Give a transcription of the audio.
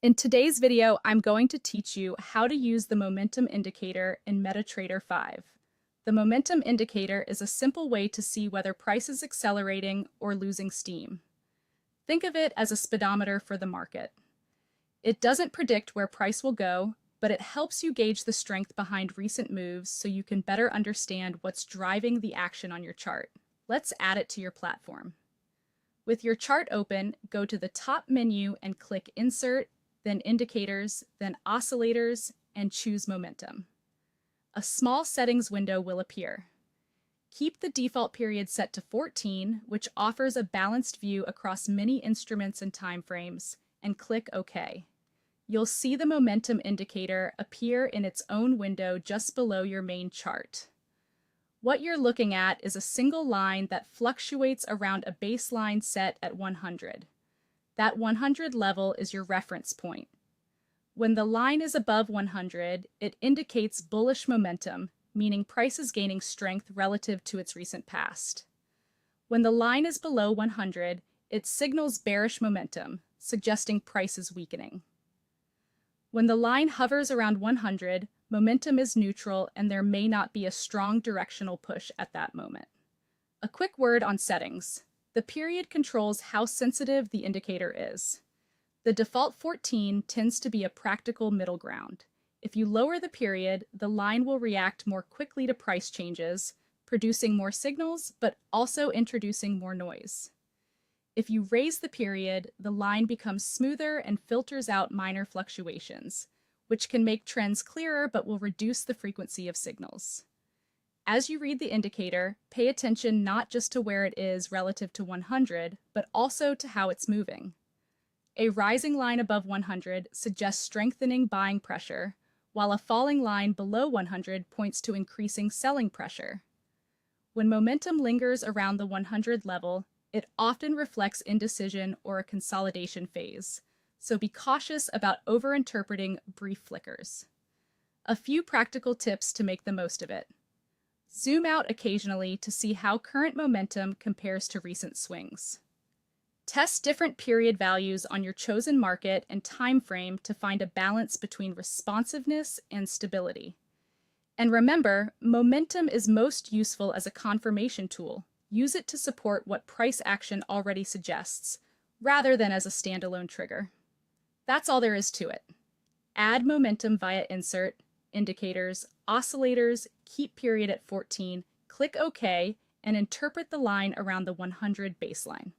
In today's video, I'm going to teach you how to use the momentum indicator in MetaTrader 5. The momentum indicator is a simple way to see whether price is accelerating or losing steam. Think of it as a speedometer for the market. It doesn't predict where price will go, but it helps you gauge the strength behind recent moves so you can better understand what's driving the action on your chart. Let's add it to your platform. With your chart open, go to the top menu and click Insert, then Indicators, then Oscillators, and choose Momentum. A small settings window will appear. Keep the default period set to 14, which offers a balanced view across many instruments and timeframes, and click OK. You'll see the momentum indicator appear in its own window just below your main chart. What you're looking at is a single line that fluctuates around a baseline set at 100. That 100 level is your reference point. When the line is above 100, it indicates bullish momentum, meaning price is gaining strength relative to its recent past. When the line is below 100, it signals bearish momentum, suggesting price is weakening. When the line hovers around 100, momentum is neutral and there may not be a strong directional push at that moment. A quick word on settings. The period controls how sensitive the indicator is. The default 14 tends to be a practical middle ground. If you lower the period, the line will react more quickly to price changes, producing more signals, but also introducing more noise. If you raise the period, the line becomes smoother and filters out minor fluctuations, which can make trends clearer but will reduce the frequency of signals. As you read the indicator, pay attention not just to where it is relative to 100, but also to how it's moving. A rising line above 100 suggests strengthening buying pressure, while a falling line below 100 points to increasing selling pressure. When momentum lingers around the 100 level, it often reflects indecision or a consolidation phase, so be cautious about overinterpreting brief flickers. A few practical tips to make the most of it. Zoom out occasionally to see how current momentum compares to recent swings. Test different period values on your chosen market and time frame to find a balance between responsiveness and stability. And remember, momentum is most useful as a confirmation tool. Use it to support what price action already suggests, rather than as a standalone trigger. That's all there is to it. Add momentum via Insert, Indicators, Oscillators, keep period at 14, click OK, and interpret the line around the 100 baseline.